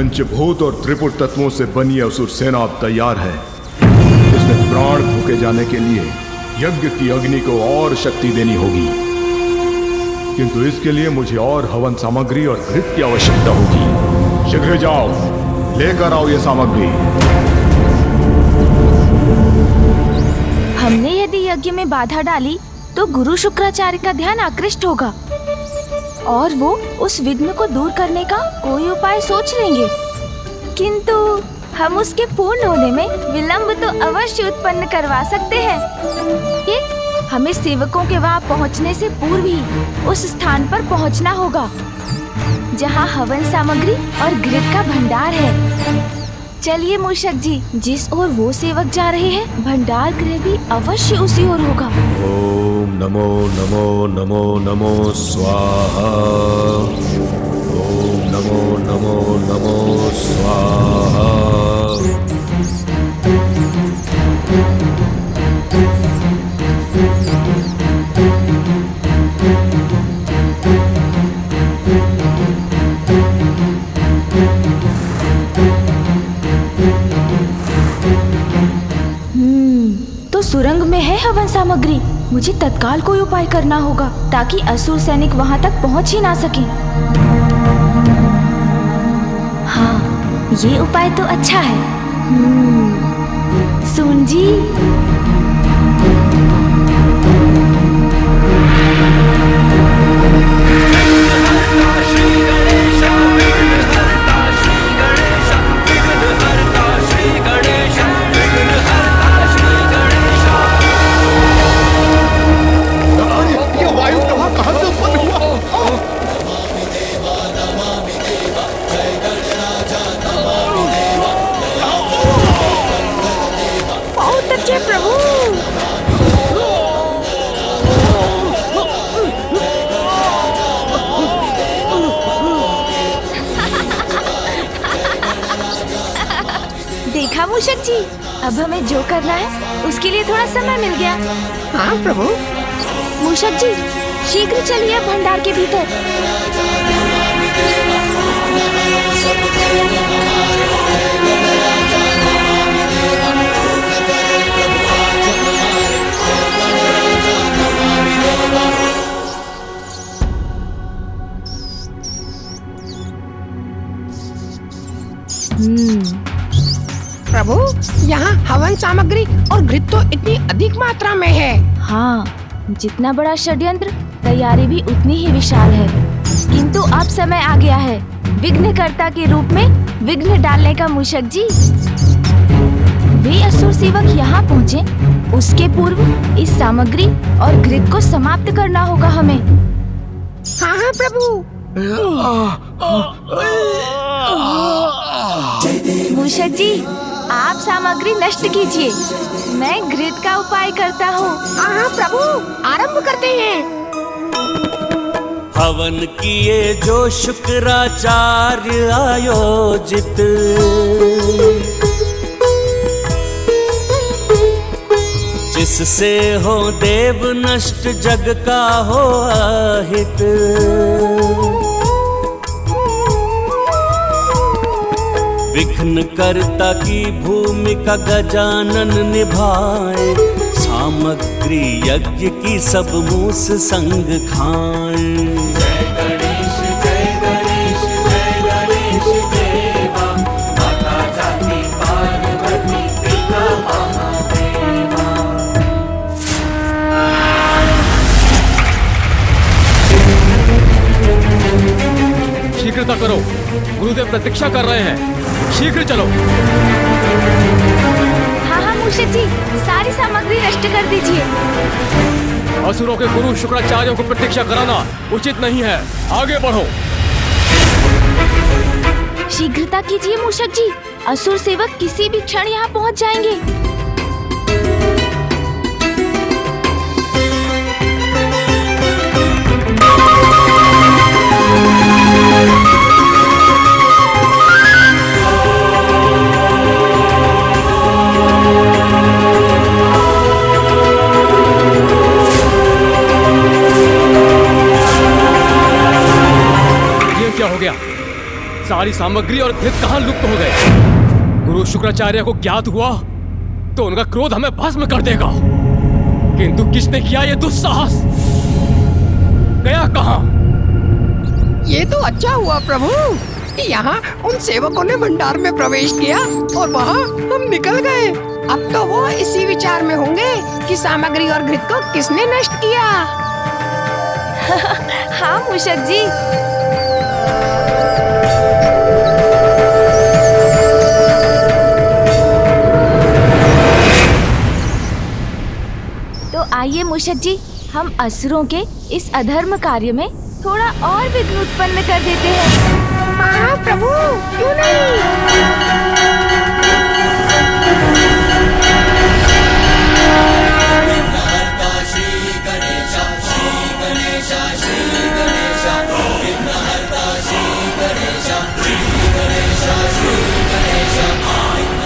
पंचभूत और त्रिपुट तत्वों से बनी असुर सेना अब तैयार है। इसमें प्राण फूके जाने के लिए यज्ञ की अग्नि को और शक्ति देनी होगी, किंतु इसके लिए मुझे और हवन सामग्री और घृत की आवश्यकता होगी। शीघ्र जाओ, लेकर आओ ये सामग्री। हमने यदि यज्ञ में बाधा डाली तो गुरु शुक्राचार्य का ध्यान आकृष्ट होगा और वो उस विघ्न को दूर करने का कोई उपाय सोच लेंगे, किंतु हम उसके पूर्ण होने में विलंब तो अवश्य उत्पन्न करवा सकते हैं। ये हमें सेवकों के वहाँ पहुँचने से पूर्व ही उस स्थान पर पहुँचना होगा जहाँ हवन सामग्री और घृत का भंडार है। चलिए मूषक जी, जिस ओर वो सेवक जा रहे हैं भंडार गृह भी अवश्य उसी ओर होगा। ओम नमो नमो नमो नमो स्वाहा। ओम नमो नमो नमो स्वाहा। तो सुरंग में है हवन सामग्री। मुझे तत्काल कोई उपाय करना होगा ताकि असुर सैनिक वहां तक पहुंच ही ना सके। हाँ, ये उपाय तो अच्छा है। सुन जी, देखा मूषक जी, अब हमें जो करना है उसके लिए थोड़ा समय मिल गया। हाँ प्रभु। मूषक जी, शीघ्र चलिए भंडार के भीतर। प्रभु, यहाँ हवन सामग्री और घृत तो इतनी अधिक मात्रा में है। हाँ, जितना बड़ा षड्यंत्र तैयारी भी उतनी ही विशाल है, किंतु अब समय आ गया है विघ्नकर्ता के रूप में विघ्न डालने का। मूषक जी, वे असुर सेवक यहाँ पहुँचे उसके पूर्व इस सामग्री और घृत को समाप्त करना होगा हमें। हाँ हाँ प्रभु। मूषक जी, आप सामग्री नष्ट कीजिए, मैं घृत का उपाय करता हूँ। हाँ प्रभु, आरंभ करते हैं। हवन किए जो शुक्राचार्य आयोजित, जिससे हो देव नष्ट जग का हो अहित। विघ्न कर्ता की भूमिका गजानन निभाए, सामग्री यज्ञ की सब मूस संग खाएं। जय गणेश जय गणेश जय गणेश देवा, माता जाति पार्वती पिता महादेवा। शीघ्रता करो, गुरुदेव प्रतीक्षा कर रहे हैं, शीघ्र चलो। हाँ हाँ मूषक जी, सारी सामग्री नष्ट कर दीजिए। असुरों के गुरु शुक्राचार्यों को प्रतीक्षा कराना उचित नहीं है, आगे बढ़ो। शीघ्रता कीजिए मूषक जी, असुर सेवक किसी भी क्षण यहाँ पहुँच जाएंगे। क्या हो गया? सारी सामग्री और घृत कहां लुप्त हो गए। गुरु शुक्राचार्य को ज्ञात हुआ तो उनका क्रोध हमें भस्म कर देगा, किंतु किसने किया ये दुस्साहस? गया कहां? ये तो अच्छा हुआ प्रभु कि यहाँ उन सेवकों ने भंडार में प्रवेश किया और वहाँ हम निकल गए। अब तो वो इसी विचार में होंगे कि सामग्री और घृत को किसने नष्ट किया। हाँ मूषक जी। तो आइए मूषक जी, हम असुरों के इस अधर्म कार्य में थोड़ा और विघ्न उत्पन्न कर देते हैं। हाँ प्रभु, क्यों नहीं?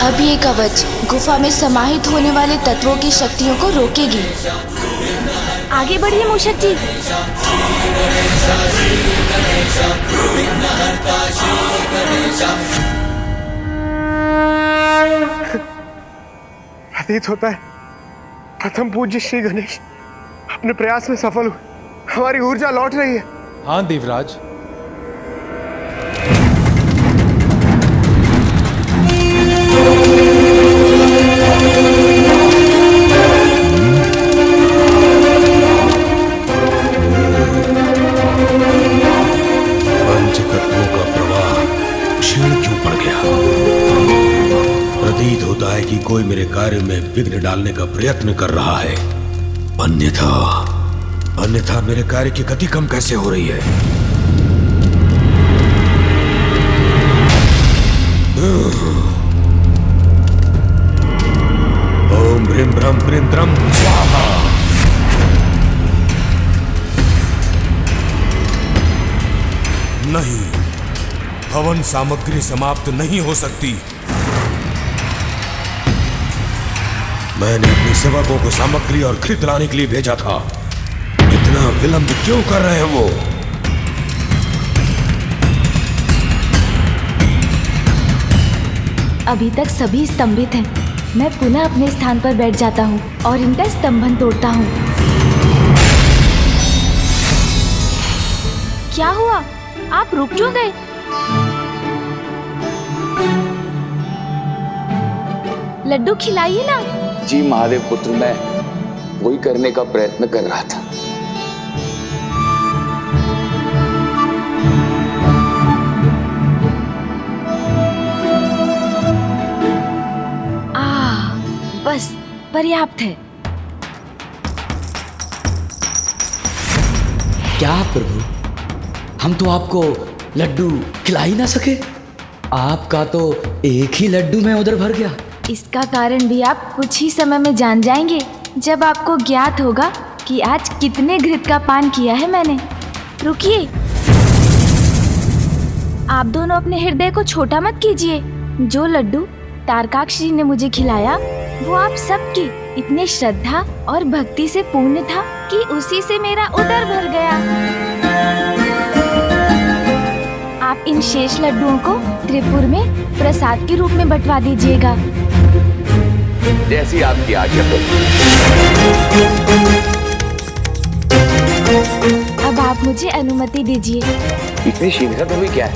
अब ये कवच गुफा में समाहित होने वाले तत्वों की शक्तियों को रोकेगी। आगे बढ़िए मूषक जी। प्रतीत होता है प्रथम पूज्य श्री गणेश अपने प्रयास में सफल हुए। हमारी ऊर्जा लौट रही है। हाँ देवराज, पंचतत्वों का प्रवाह क्षीण क्यों पड़ गया? प्रतीत होता है कि कोई मेरे कार्य में विघ्न डालने का प्रयत्न कर रहा है। अन्यथा मेरे कार्य की गति कम कैसे हो रही है? ओम ब्रीम ब्रह्म ब्रीम द्रम स्वाहा। नहीं, हवन सामग्री समाप्त नहीं हो सकती। मैंने अपने सेवकों को सामग्री और घृत लाने के लिए भेजा था। इतना विलंब क्यों कर रहे हैं वो? अभी तक सभी स्तंभित हैं। मैं पुनः अपने स्थान पर बैठ जाता हूँ और इनका स्तंभन तोड़ता हूँ। क्या हुआ? आप रुक क्यों गए? लड्डू खिलाइए ना। जी महादेव पुत्र, मैं वही करने का प्रयत्न कर रहा था। बस पर्याप्त है। क्या प्रभु, हम तो आपको लड्डू खिला ही ना सके। आपका तो एक ही लड्डू में उधर भर गया। इसका कारण भी आप कुछ ही समय में जान जाएंगे, जब आपको ज्ञात होगा कि आज कितने घृत का पान किया है मैंने। रुकिए, आप दोनों अपने हृदय को छोटा मत कीजिए। जो लड्डू तारकाक्ष जी ने मुझे खिलाया वो आप सबकी इतने श्रद्धा और भक्ति से पूर्ण था कि उसी से मेरा उदर भर गया। आप इन शेष लड्डुओं को त्रिपुर में प्रसाद के रूप में बंटवा दीजिएगा। जैसी आपकी आज्ञा प्रभु। अब आप मुझे अनुमति दीजिए। इतनी शीघ्र तो भी क्या है?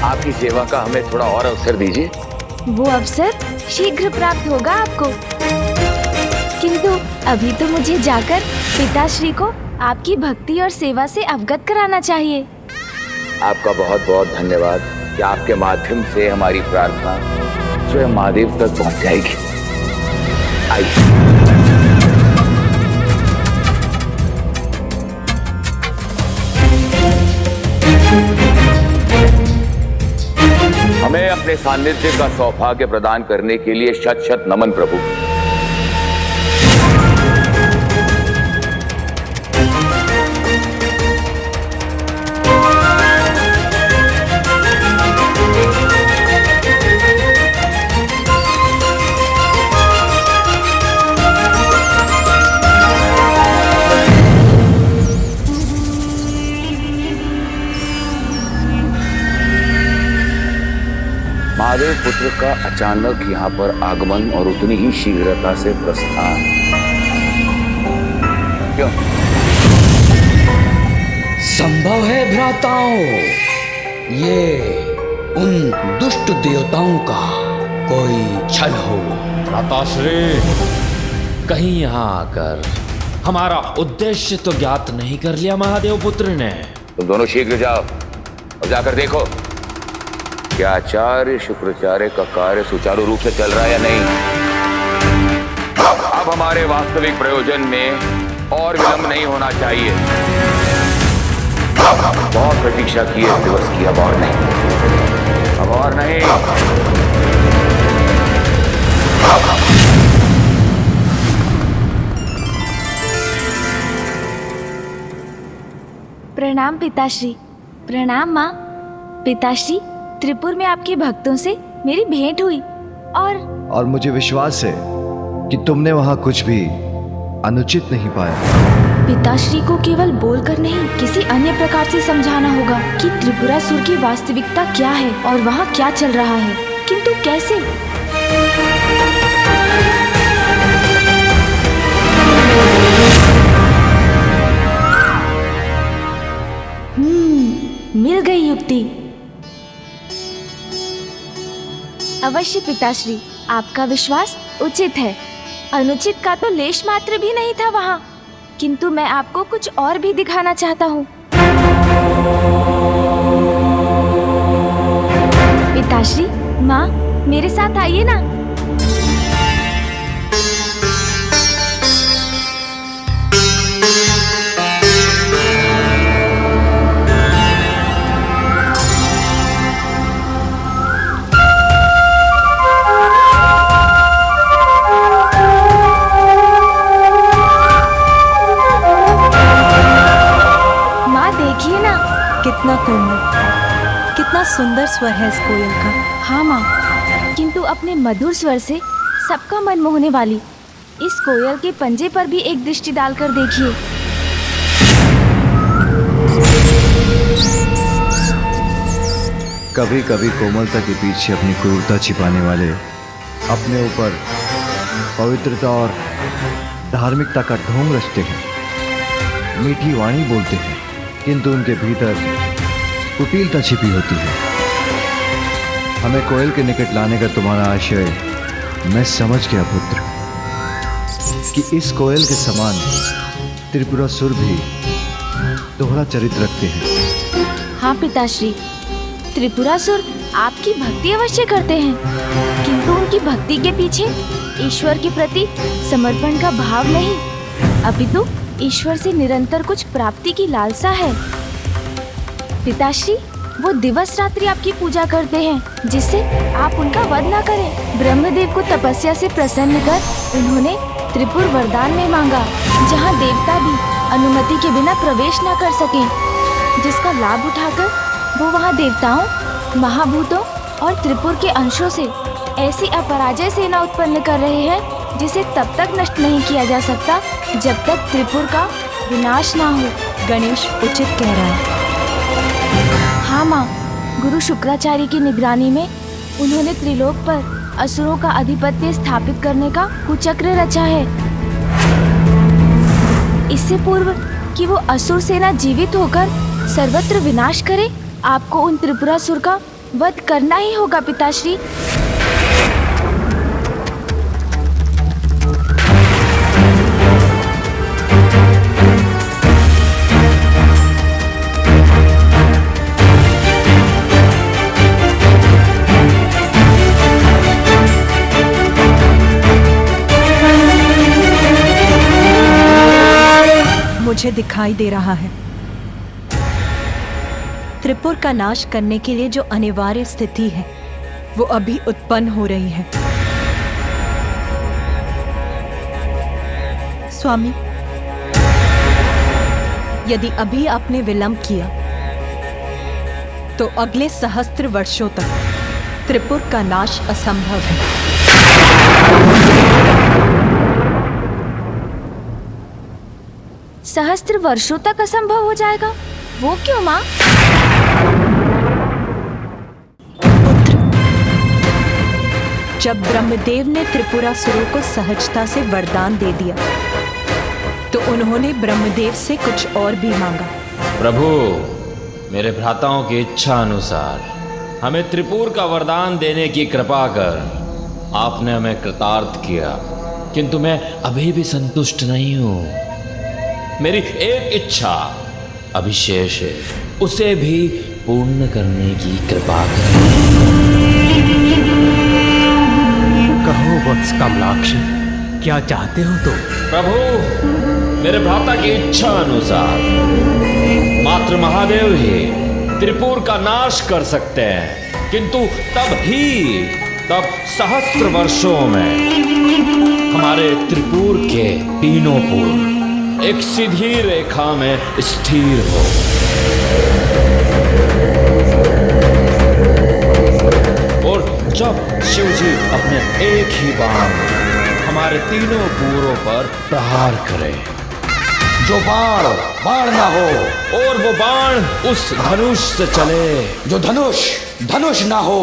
आपकी सेवा का हमें थोड़ा और अवसर दीजिए। वो अवसर शीघ्र प्राप्त होगा आपको, किंतु अभी तो मुझे जाकर पिताश्री को आपकी भक्ति और सेवा से अवगत कराना चाहिए। आपका बहुत बहुत धन्यवाद कि आपके माध्यम से हमारी प्रार्थना स्वयं महादेव तक पहुंच जाएगी। आइए। हमें अपने सानिध्य का सौभाग्य प्रदान करने के लिए शत शत नमन प्रभु। महादेव पुत्र का अचानक यहाँ पर आगमन और उतनी ही शीघ्रता से प्रस्थान क्यों? संभव है भ्राताओं, ये उन दुष्ट देवताओं का कोई छल हो। भ्राताश्री, कहीं यहाँ आकर हमारा उद्देश्य तो ज्ञात नहीं कर लिया महादेव पुत्र ने? तुम दोनों शीघ्र जाओ और जाकर देखो क्या आचार्य शुक्राचार्य का कार्य सुचारू रूप से चल रहा है या नहीं। अब हमारे वास्तविक प्रयोजन में और विलंब नहीं होना चाहिए। बहुत प्रतीक्षा की है इस दिवस की, अब और नहीं, अब और नहीं। प्रणाम पिताश्री। प्रणाम माँ। पिताश्री, त्रिपुर में आपके भक्तों से मेरी भेंट हुई और मुझे विश्वास है कि तुमने वहाँ कुछ भी अनुचित नहीं पाया। पिताश्री को केवल बोलकर नहीं, किसी अन्य प्रकार से समझाना होगा कि त्रिपुरासुर की वास्तविकता क्या है और वहाँ क्या चल रहा है। किंतु कैसे? मिल गई युक्ति। अवश्य पिताश्री, आपका विश्वास उचित है। अनुचित का तो लेश मात्र भी नहीं था वहाँ। किंतु मैं आपको कुछ और भी दिखाना चाहता हूँ। पिताश्री, माँ, मेरे साथ आइए ना। कितना कोमल, कितना सुंदर स्वर है इस कोयल का। हाँ माँ, किंतु अपने मधुर स्वर से सबका मन मोहने वाली इस कोयल के पंजे पर भी एक दृष्टि डालकर देखिए। कभी कभी कोमलता के पीछे अपनी क्रूरता छिपाने वाले अपने ऊपर पवित्रता और धार्मिकता का ढोंग रचते हैं। मीठी वाणी बोलते हैं, किंतु उनके भीतर कुटिलता छिपी होती है। हमें कोयल के निकट लाने का तुम्हारा आशय मैं समझ गया पुत्र, कि इस कोयल के समान त्रिपुरासुर भी दोहरा चरित्र रखते हैं। हाँ पिताश्री, त्रिपुरासुर आपकी भक्ति अवश्य करते हैं, किंतु उनकी भक्ति के पीछे ईश्वर के प्रति समर्पण का भाव नहीं, अपितु ईश्वर से निरंतर कुछ प्राप्ति की लालसा है। पिताश्री, वो दिवस रात्रि आपकी पूजा करते हैं जिससे आप उनका वध न करें। ब्रह्मदेव को तपस्या से प्रसन्न कर उन्होंने त्रिपुर वरदान में मांगा, जहाँ देवता भी अनुमति के बिना प्रवेश न कर सके, जिसका लाभ उठाकर वो वहाँ देवताओं, महाभूतों और त्रिपुर के अंशों से ऐसी अपराजय सेना उत्पन्न कर रहे हैं जिसे तब तक नष्ट नहीं किया जा सकता जब तक त्रिपुर का विनाश ना हो। गणेश उचित कह रहा है। हाँ माँ, गुरु शुक्राचार्य की निगरानी में उन्होंने त्रिलोक पर असुरों का आधिपत्य स्थापित करने का कुचक्र रचा है। इससे पूर्व कि वो असुर सेना जीवित होकर सर्वत्र विनाश करे, आपको उन त्रिपुरासुर का वध करना ही होगा पिताश्री। मुझे दिखाई दे रहा है त्रिपुर का नाश करने के लिए जो अनिवार्य स्थिति है वो अभी उत्पन्न हो रही है। स्वामी, यदि अभी आपने विलंब किया तो अगले सहस्त्र वर्षों तक त्रिपुर का नाश असंभव है। सहस्त्र वर्षों तक असंभव हो जाएगा? वो क्यों माँ? पुत्र, जब ब्रह्मदेव ने त्रिपुरासुरों को सहजता से वरदान दे दिया तो उन्होंने ब्रह्मदेव से कुछ और भी मांगा। प्रभु, मेरे भ्राताओं की इच्छा अनुसार हमें त्रिपुर का वरदान देने की कृपा कर आपने हमें कृतार्थ किया, किंतु मैं अभी भी संतुष्ट नहीं हूं। मेरी एक इच्छा अभी शेष है, उसे भी पूर्ण करने की कृपा करें। कहो वत्स कमलाक्ष, क्या चाहते हो तुम? प्रभु, मेरे भ्राता की इच्छा अनुसार मात्र महादेव ही त्रिपुर का नाश कर सकते हैं, किंतु तब सहस्त्र वर्षों में हमारे त्रिपुर के तीनों पुर एक सीधी रेखा में स्थिर हो। और जब शिव जी अपने एक ही बाण हमारे तीनों पूरों पर प्रहार करे, जो बाण ना हो, और वो बाण उस धनुष से चले जो धनुष ना हो,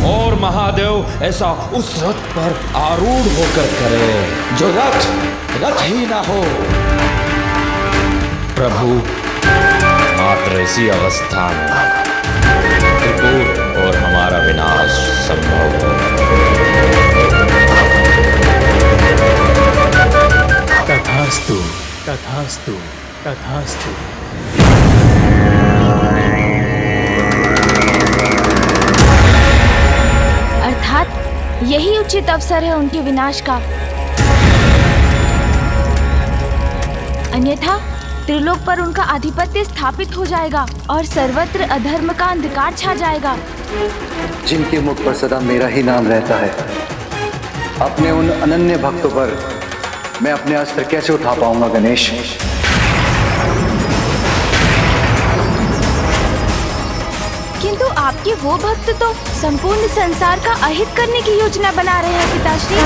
और महादेव ऐसा उस रथ पर आरूढ़ होकर करे जो रथ ही ना हो। प्रभु, मात्र इसी अवस्था में त्रिपुर और हमारा विनाश संभव हो। तथास्तु, तथास्तु, तथास्तु। अर्थात यही उचित अवसर है उनके विनाश का, अन्यथा त्रिलोक पर उनका आधिपत्य स्थापित हो जाएगा और सर्वत्र अधर्म का अंधकार छा जाएगा। जिनके मुख पर सदा मेरा ही नाम रहता है, अपने उन अनन्य भक्तों पर मैं अपने अस्त्र कैसे उठा पाऊंगा गणेश? किंतु आपके वो भक्त तो संपूर्ण संसार का अहित करने की योजना बना रहे हैं पिताश्री।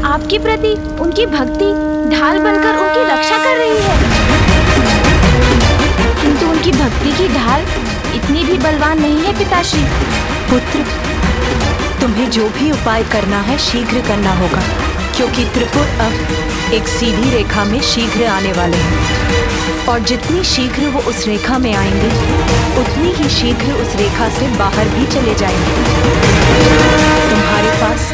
आपके प्रति उनकी भक्ति ढाल बनकर उनकी रक्षा कर रही है, किंतु उनकी भक्ति की ढाल इतनी भी बलवान नहीं है पिताश्री। पुत्र, तुम्हें जो भी उपाय करना है शीघ्र करना होगा, क्योंकि त्रिपुर अब एक सीधी रेखा में शीघ्र आने वाले हैं, और जितनी शीघ्र वो उस रेखा में आएंगे उतनी ही शीघ्र उस रेखा से बाहर भी चले जाएंगे। तुम्हारे पास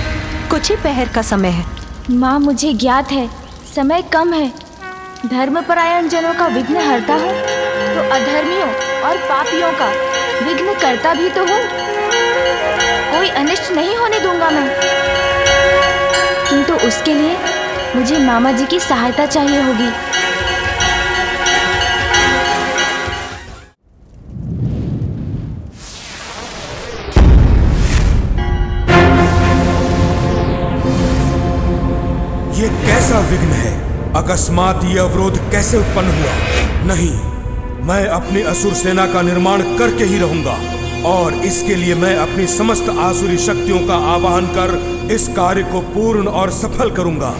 कुछ ही पहर का समय है। माँ, मुझे ज्ञात है समय कम है। धर्मपरायण जनों का विघ्न हरता हूँ तो अधर्मियों और पापियों का विघ्न करता भी तो हूँ। कोई अनिष्ट नहीं होने दूंगा मैं, किंतु उसके लिए मुझे मामा जी की सहायता चाहिए होगी। ये कैसा विघ्न है? अकस्मात ये अवरोध कैसे उत्पन्न हुआ? नहीं, मैं अपनी असुर सेना का निर्माण करके ही रहूंगा, और इसके लिए मैं अपनी समस्त आसुरी शक्तियों का आवाहन कर इस कार्य को पूर्ण और सफल करूंगा।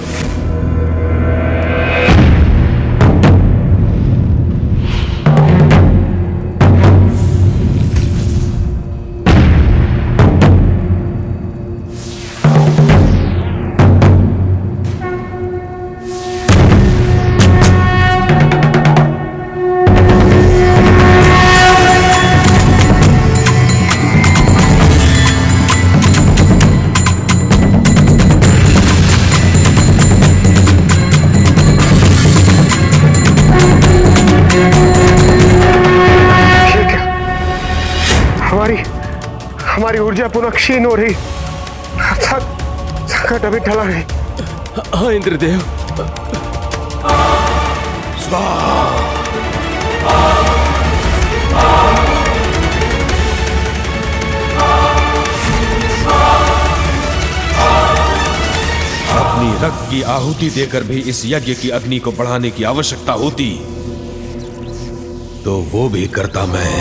हमारी ऊर्जा पुनः क्षीण हो रही, अर्थात संकट अभी टला नहीं। हाँ इंद्रदेव। अपनी रक्त की आहुति देकर भी इस यज्ञ की अग्नि को बढ़ाने की आवश्यकता होती तो वो भी करता मैं,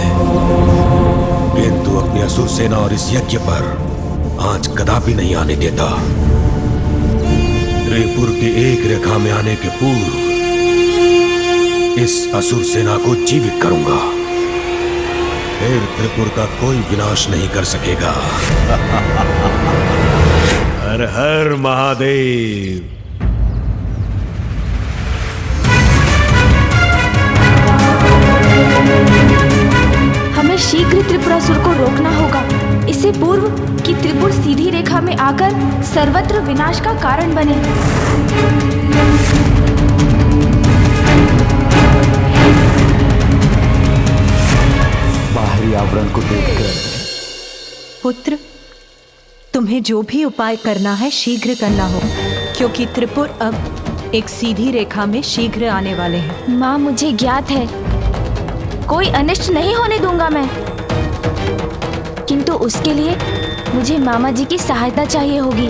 किंतु अपनी असुर सेना और इस यज्ञ पर आंच कदापि नहीं आने देता। त्रिपुर के एक रेखा में आने के पूर्व इस असुर सेना को जीवित करूंगा। फिर त्रिपुर का कोई विनाश नहीं कर सकेगा। हर हर महादेव। हमें शीघ्र त्रिपुरासुर को रोकना होगा, इससे पूर्व कि त्रिपुर सीधी रेखा में आकर सर्वत्र विनाश का कारण बने। बाहरी आवरण को देखकर पुत्र, तुम्हें जो भी उपाय करना है शीघ्र करना हो, क्योंकि त्रिपुर अब एक सीधी रेखा में शीघ्र आने वाले हैं। माँ, मुझे ज्ञात है कोई अनिष्ट नहीं होने दूंगा मैं, किंतु उसके लिए मुझे मामा जी की सहायता चाहिए होगी।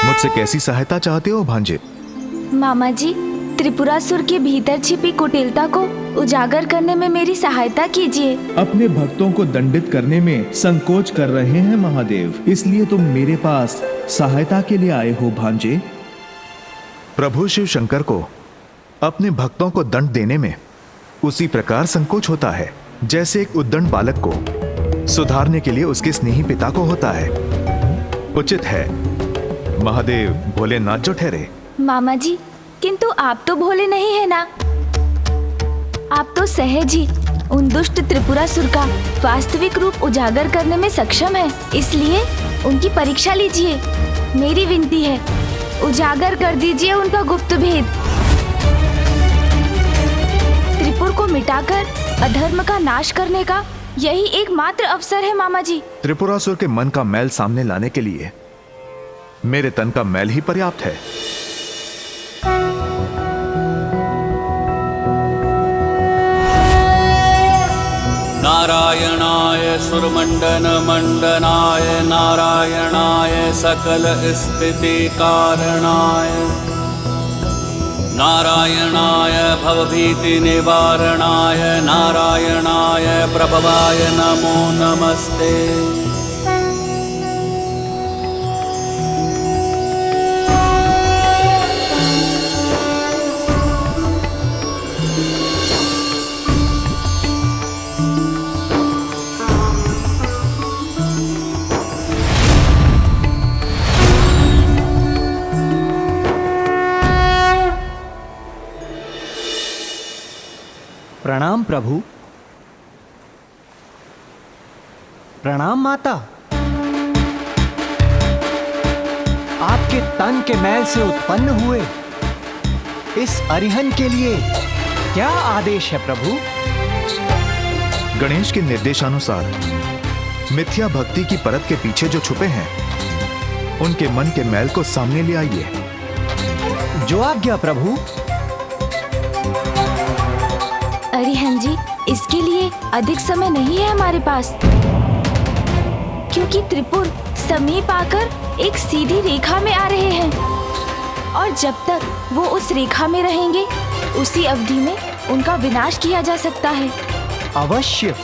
मुझसे कैसी सहायता चाहते हो भांजे? मामा जी, त्रिपुरासुर के भीतर छिपी कुटिलता को उजागर करने में मेरी सहायता कीजिए। अपने भक्तों को दंडित करने में संकोच कर रहे हैं महादेव, इसलिए तुम मेरे पास सहायता के लिए आए हो भांजे। प्रभु शिव शंकर को अपने भक्तों को दंड देने में उसी प्रकार संकोच होता है जैसे एक उद्दंड बालक को सुधारने के लिए उसके स्नेही पिता को होता है। उचित है महादेव भोलेनाथ जो ठहरे। मामा जी, किंतु आप तो भोले नहीं है ना, आप तो सहज ही उन दुष्ट त्रिपुरासुर का वास्तविक रूप उजागर करने में सक्षम है, इसलिए उनकी परीक्षा लीजिए। मेरी विनती है, उजागर कर दीजिए उनका गुप्त भेद। त्रिपुर को मिटाकर अधर्म का नाश करने का यही एकमात्र अवसर है मामा जी। त्रिपुरासुर के मन का मैल सामने लाने के लिए मेरे तन का मैल ही पर्याप्त है। नारायणाय सुरमंडन मंडनाय, नारायणाय सकल स्थिति कारणाय, नारायणाय भवभीति निवारणाय, नारायणाय प्रभवाय नमो नमस्ते। प्रणाम प्रभु। प्रणाम माता। आपके तन के मैल से उत्पन्न हुए इस अरिहन के लिए क्या आदेश है प्रभु? गणेश के निर्देशानुसार मिथ्या भक्ति की परत के पीछे जो छुपे हैं उनके मन के मैल को सामने ले आइए। जो आज्ञा प्रभु। अरिहन जी, इसके लिए अधिक समय नहीं है हमारे पास, क्योंकि त्रिपुर समीप आकर एक सीधी रेखा में आ रहे हैं और जब तक वो उस रेखा में रहेंगे उसी अवधि में उनका विनाश किया जा सकता है। अवश्य।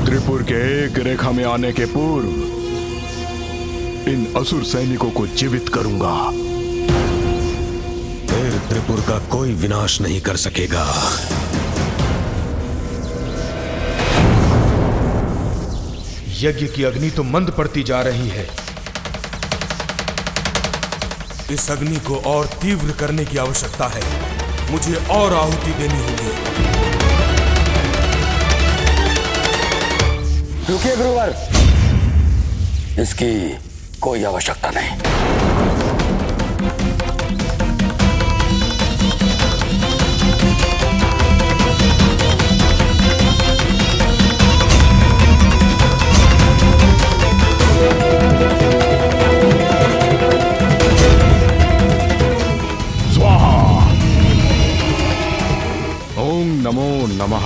त्रिपुर के एक रेखा में आने के पूर्व इन असुर सैनिकों को जीवित करूंगा। फिर त्रिपुर का कोई विनाश नहीं कर सकेगा। यज्ञ की अग्नि तो मंद पड़ती जा रही है। इस अग्नि को और तीव्र करने की आवश्यकता है। मुझे और आहुति देनी होगी। रुकिए गुरुवर, इसकी कोई आवश्यकता नहीं। नमो नमः।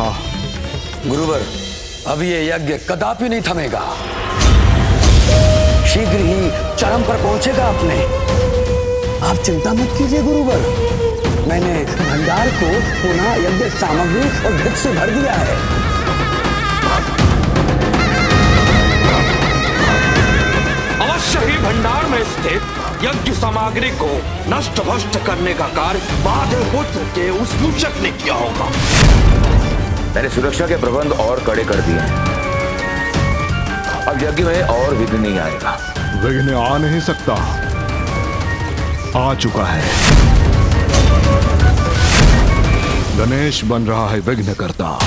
गुरुवर, अब ये यज्ञ कदापि नहीं थमेगा, शीघ्र ही चरम पर पहुंचेगा। आप चिंता मत कीजिए गुरुवर, मैंने भंडार को पुनः यज्ञ सामग्री और भिक्ष से भर दिया है। अवश्य ही भंडार में स्थित यज्ञ सामग्री को नष्ट भ्रष्ट करने का कार्य महादेव पुत्र के उस मूषक ने किया होगा। मैंने सुरक्षा के प्रबंध और कड़े कर दिए हैं। अब यज्ञ में और विघ्न नहीं आएगा। विघ्न आ नहीं सकता, आ चुका है। गणेश बन रहा है विघ्न करता।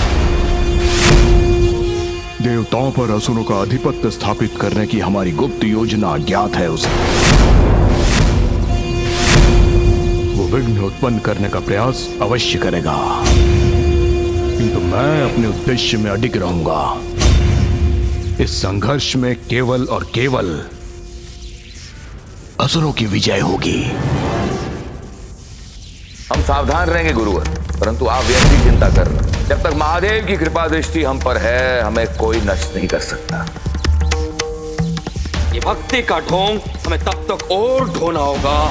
देवताओं पर असुरों का आधिपत्य स्थापित करने की हमारी गुप्त योजना ज्ञात है उसे। वो विघ्न उत्पन्न करने का प्रयास अवश्य करेगा, किंतु मैं अपने उद्देश्य में अडिग रहूंगा। इस संघर्ष में केवल और केवल असुरों की विजय होगी। हम सावधान रहेंगे गुरुवर, परंतु आप व्यर्थ ही चिंता कर रहे हैं। जब तक महादेव की कृपा दृष्टि हम पर है, हमें कोई नष्ट नहीं कर सकता। ये भक्ति का ढोंग हमें तब तक और ढोना होगा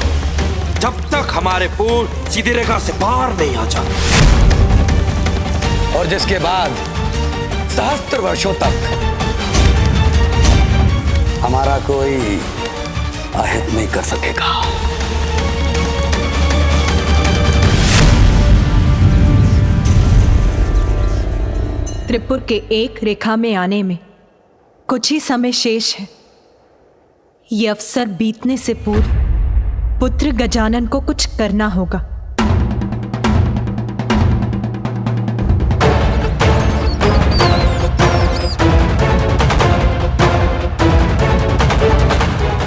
जब तक हमारे पूर्ण सीधी रेखा से बाहर नहीं आ जाते, और जिसके बाद सहस्त्र वर्षों तक हमारा कोई अहित नहीं कर सकेगा। त्रिपुर के एक रेखा में आने में कुछ ही समय शेष है। ये अवसर बीतने से पूर्व पुत्र गजानन को कुछ करना होगा।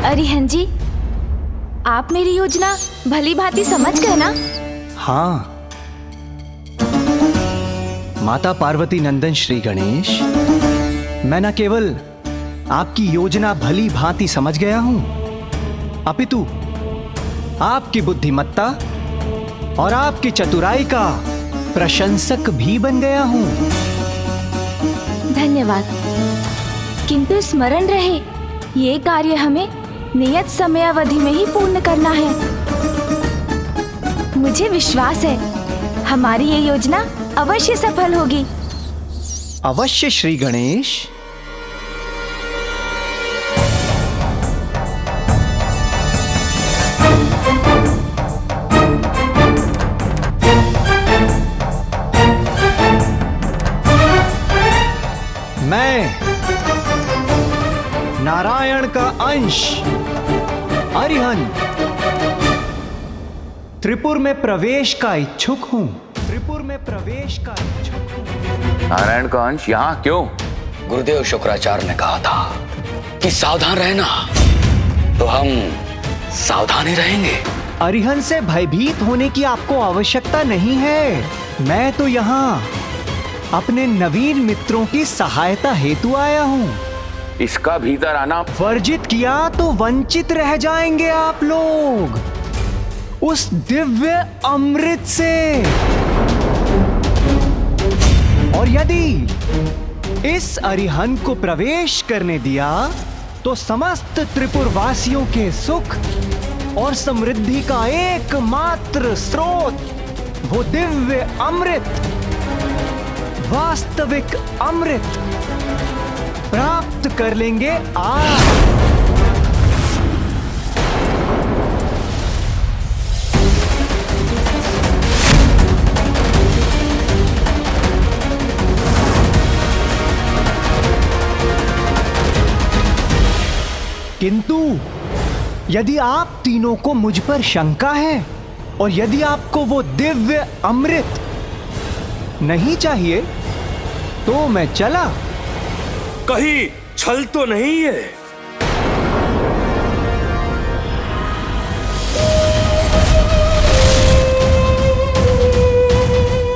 अरिहन जी, आप मेरी योजना भली भांति समझ गए ना? हाँ माता पार्वती नंदन श्री गणेश, मैं न केवल आपकी योजना भली भांति समझ गया हूं, अपितु आपकी बुद्धिमत्ता और आपकी चतुराई का प्रशंसक भी बन गया हूं। धन्यवाद। किंतु स्मरण रहे, ये कार्य हमें नियत समयावधि में ही पूर्ण करना है। मुझे विश्वास है हमारी ये योजना अवश्य सफल होगी। अवश्य श्री गणेश। मैं नारायण का अंश अरिहन त्रिपुर में प्रवेश का इच्छुक हूं। त्रिपुर में प्रवेश का इच्छुक हूं। नारायण का अंश यहाँ क्यों? गुरुदेव शुक्राचार्य ने कहा था कि सावधान रहना, तो हम सावधान ही रहेंगे। अरिहन से भयभीत होने की आपको आवश्यकता नहीं है। मैं तो यहाँ अपने नवीन मित्रों की सहायता हेतु आया हूँ। इसका भीतर आना वर्जित किया तो वंचित रह जाएंगे आप लोग उस दिव्य अमृत से। और यदि इस अरिहन को प्रवेश करने दिया तो समस्त त्रिपुर वासियों के सुख और समृद्धि का एकमात्र स्रोत वो दिव्य अमृत, वास्तविक अमृत प्राप्त कर लेंगे आप। किंतु यदि आप तीनों को मुझ पर शंका है और यदि आपको वो दिव्य अमृत नहीं चाहिए तो मैं चला। कहीं छल तो नहीं है?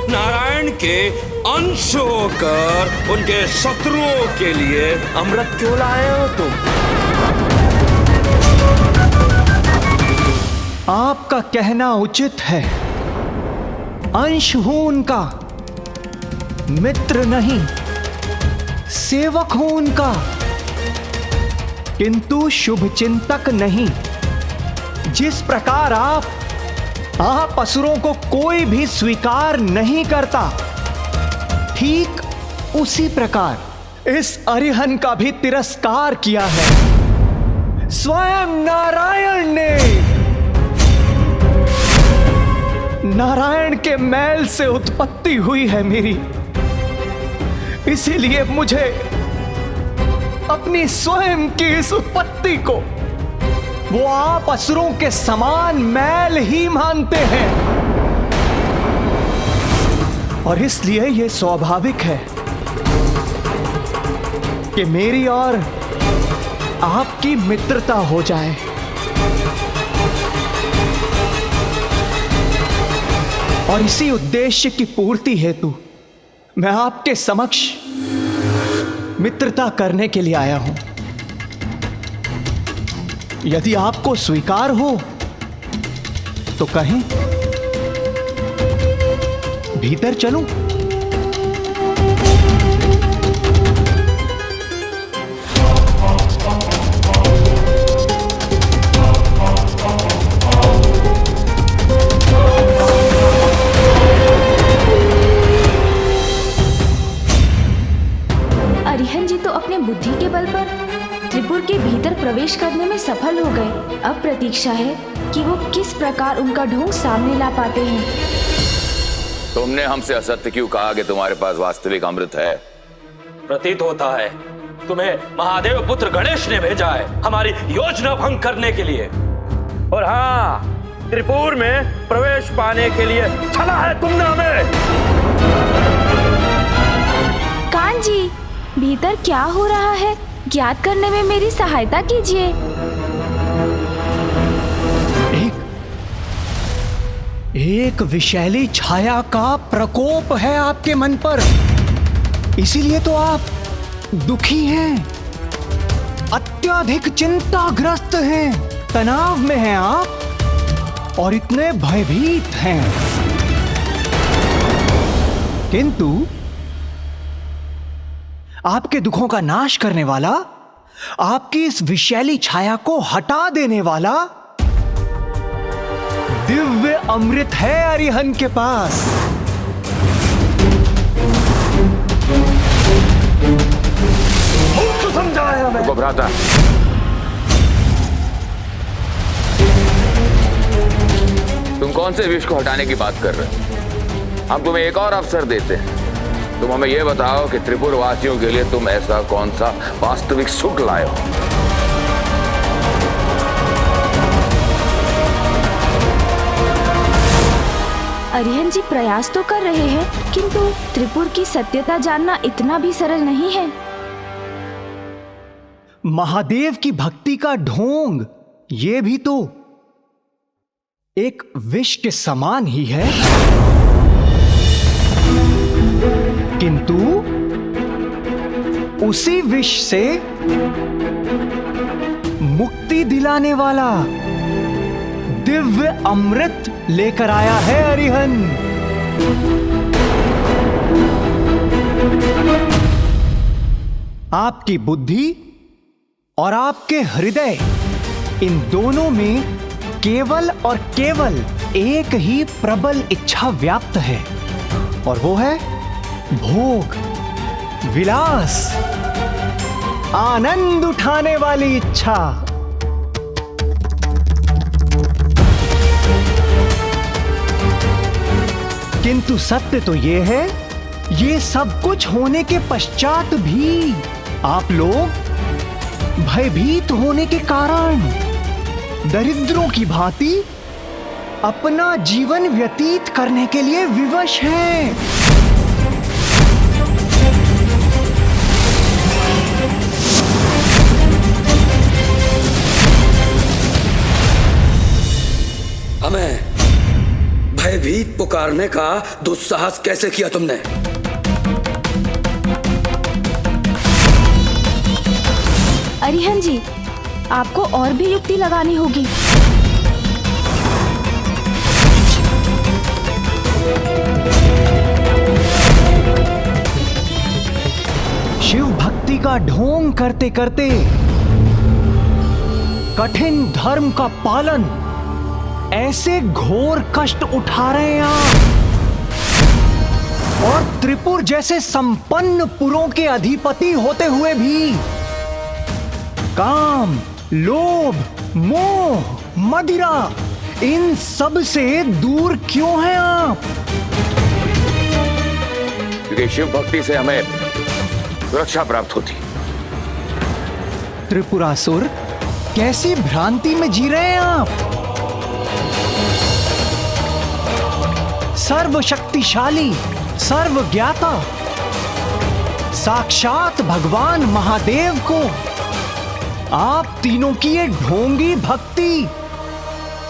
नारायण के अंश होकर उनके शत्रुओं के लिए अमृत क्यों लाए हो तुम? आपका कहना उचित है। अंश हूं उनका, मित्र नहीं, सेवक हूं उनका, किंतु शुभ चिंतक नहीं। जिस प्रकार आप असुरों को कोई भी स्वीकार नहीं करता, ठीक उसी प्रकार इस अरिहन का भी तिरस्कार किया है। स्वयं नारायण ने। नारायण के मैल से उत्पत्ति हुई है मेरी, इसीलिए मुझे अपनी स्वयं की इस उत्पत्ति को वो आप असुरों के समान मैल ही मानते हैं। और इसलिए यह स्वाभाविक है कि मेरी और आपकी मित्रता हो जाए। और इसी उद्देश्य की पूर्ति हेतु मैं आपके समक्ष मित्रता करने के लिए आया हूं। यदि आपको स्वीकार हो तो कहें, भीतर चलूं? अरिहंत जी तो अपने बुद्धि के बल पर त्रिपुर के भीतर प्रवेश करने में सफल हो गए। अब प्रतीक्षा है कि वो किस प्रकार उनका ढोंग सामने ला पाते हैं। तुमने हमसे असत्य क्यों कहा कि तुम्हारे पास वास्तविक अमृत है? प्रतीत होता है तुम्हें महादेव पुत्र गणेश ने भेजा है हमारी योजना भंग करने के लिए। और हाँ, त्रिपुर में प्रवेश पाने के लिए छला है तुमने हमें। कान जी, भीतर क्या हो रहा है ज्ञात करने में मेरी सहायता कीजिए। एक विषैली छाया का प्रकोप है आपके मन पर, इसीलिए तो आप दुखी हैं, अत्यधिक चिंताग्रस्त हैं, तनाव में हैं आप और इतने भयभीत हैं। किंतु आपके दुखों का नाश करने वाला, आपकी इस विषैली छाया को हटा देने वाला दिव्य अमृत है अरिहंत के पास। तो समझाया मैं। घबराता तुम कौन से विष को हटाने की बात कर रहे हो? हम तुम्हें एक और अवसर देते हैं। तुम हमें यह बताओ कि त्रिपुर वासियों के लिए तुम ऐसा कौन सा वास्तविक सुख लाए हो? अरिहंत जी प्रयास तो कर रहे हैं, किंतु त्रिपुर की सत्यता जानना इतना भी सरल नहीं है। महादेव की भक्ति का ढोंग ये भी तो एक विष के समान ही है, किंतु उसी विष से मुक्ति दिलाने वाला दिव्य अमृत लेकर आया है अरिहंत। आपकी बुद्धि और आपके हृदय, इन दोनों में केवल और केवल एक ही प्रबल इच्छा व्याप्त है, और वो है भोग, विलास, आनंद उठाने वाली इच्छा। किंतु सत्य तो यह है, ये सब कुछ होने के पश्चात भी आप लोग भयभीत होने के कारण दरिद्रों की भांति अपना जीवन व्यतीत करने के लिए विवश हैं। हमें भयभीत पुकारने का दुस्साहस कैसे किया तुमने? अरिहंत जी, आपको और भी युक्ति लगानी होगी। शिव भक्ति का ढोंग करते करते कठिन धर्म का पालन, ऐसे घोर कष्ट उठा रहे हैं आप, और त्रिपुर जैसे संपन्न पुरों के अधिपति होते हुए भी काम, लोभ, मोह, मदिरा, इन सब से दूर क्यों हैं आप? क्योंकि शिव भक्ति से हमें सुरक्षा प्राप्त होती। त्रिपुरासुर, कैसी भ्रांति में जी रहे हैं आप? सर्वशक्तिशाली, सर्वज्ञाता, साक्षात भगवान महादेव को आप तीनों की ये ढोंगी भक्ति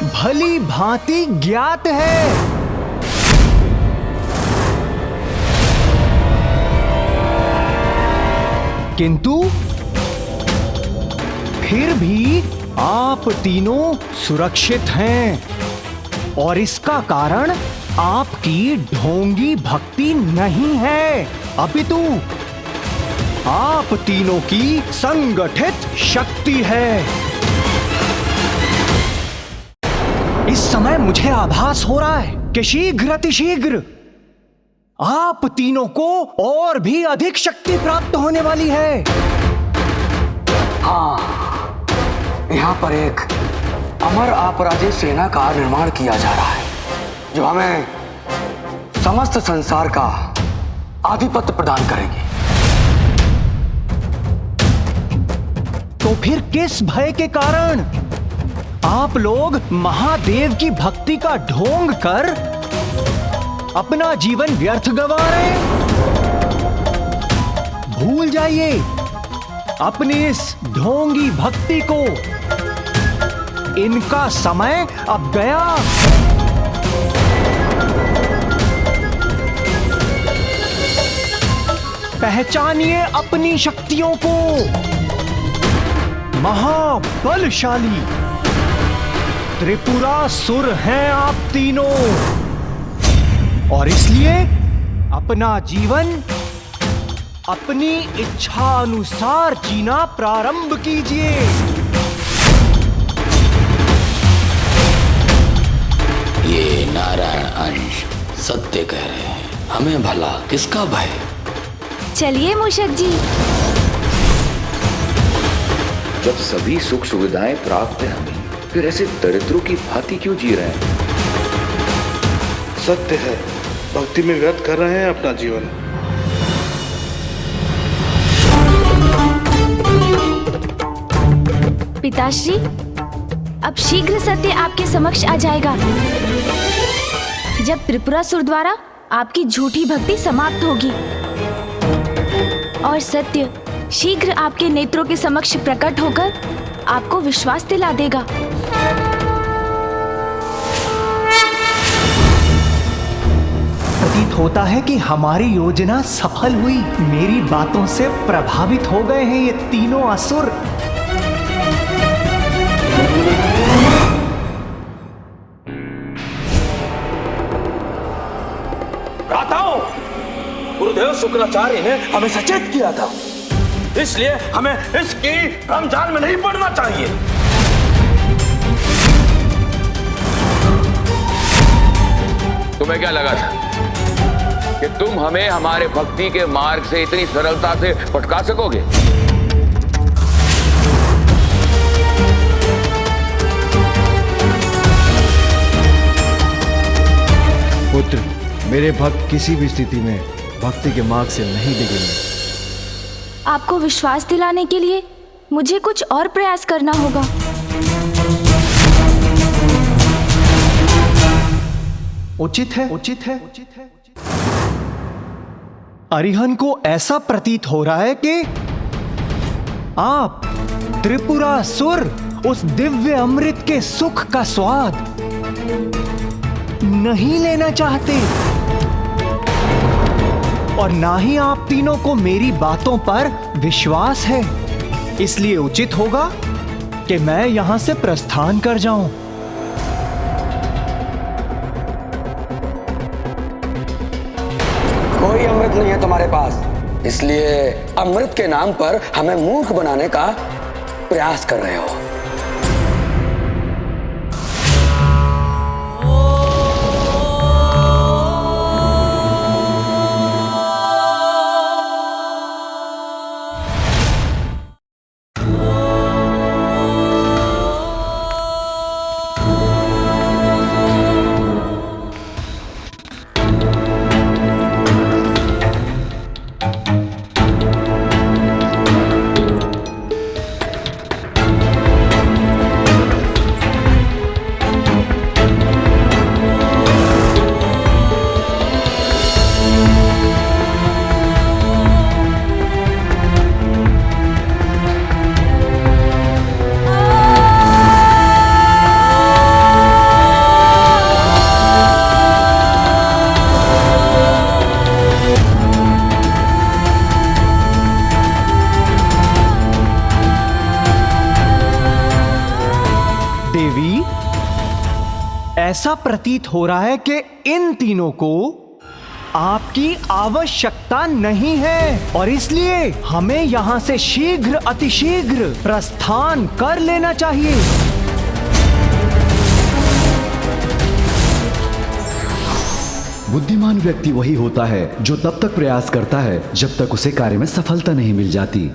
भली भांति ज्ञात है। किंतु फिर भी आप तीनों सुरक्षित हैं और इसका कारण आपकी ढोंगी भक्ति नहीं है, अपितु आप तीनों की संगठित शक्ति है। इस समय मुझे आभास हो रहा है कि शीघ्र अतिशीघ्र आप तीनों को और भी अधिक शक्ति प्राप्त होने वाली है। हाँ, यहाँ पर एक अमर अपराजित सेना का निर्माण किया जा रहा है, जो हमें समस्त संसार का आधिपत्य प्रदान करेगी। तो फिर किस भय के कारण आप लोग महादेव की भक्ति का ढोंग कर अपना जीवन व्यर्थ गंवा रहे हैं? भूल जाइए अपनी इस ढोंगी भक्ति को। इनका समय अब गया। पहचानिए अपनी शक्तियों को। महाबलशाली त्रिपुरासुर हैं आप तीनों, और इसलिए अपना जीवन अपनी इच्छा अनुसार जीना प्रारंभ कीजिए। ये नारायण अंश सत्य कह रहे हैं, हमें भला किसका भय? चलिए मूषक जी। जब सभी सुख सुविधाएं प्राप्त है हमें, फिर ऐसे दरिद्रों की भांति क्यों जी रहे हैं? सत्य है, भक्ति में व्यर्थ कर रहे हैं अपना जीवन। पिताश्री, अब शीघ्र सत्य आपके समक्ष आ जाएगा। जब त्रिपुरासुर द्वारा आपकी झूठी भक्ति समाप्त होगी और सत्य शीघ्र आपके नेत्रों के समक्ष प्रकट होकर आपको विश्वास दिला देगा। प्रतीत होता है कि हमारी योजना सफल हुई। मेरी बातों से प्रभावित हो गए हैं ये तीनों असुर। भ्राताओं, गुरुदेव शुक्राचार्य ने हमें सचेत किया था, इसलिए हमें इसकी रमजान में नहीं पड़ना चाहिए। तुम्हें क्या लगा था कि तुम हमें हमारे भक्ति के मार्ग से इतनी सरलता से भटका सकोगे? पुत्र, मेरे भक्त किसी भी स्थिति में भक्ति के मार्ग से नहीं डिगेंगे। आपको विश्वास दिलाने के लिए मुझे कुछ और प्रयास करना होगा। उचित है, उचित है। अरिहन को ऐसा प्रतीत हो रहा है कि आप त्रिपुरासुर उस दिव्य अमृत के सुख का स्वाद नहीं लेना चाहते, और ना ही आप तीनों को मेरी बातों पर विश्वास है। इसलिए उचित होगा कि मैं यहां से प्रस्थान कर जाऊं। कोई अमृत नहीं है तुम्हारे पास, इसलिए अमृत के नाम पर हमें मूर्ख बनाने का प्रयास कर रहे हो। ऐसा प्रतीत हो रहा है कि इन तीनों को आपकी आवश्यकता नहीं है और इसलिए हमें यहां से शीघ्र अतिशीघ्र प्रस्थान कर लेना चाहिए। बुद्धिमान व्यक्ति वही होता है जो तब तक प्रयास करता है जब तक उसे कार्य में सफलता नहीं मिल जाती।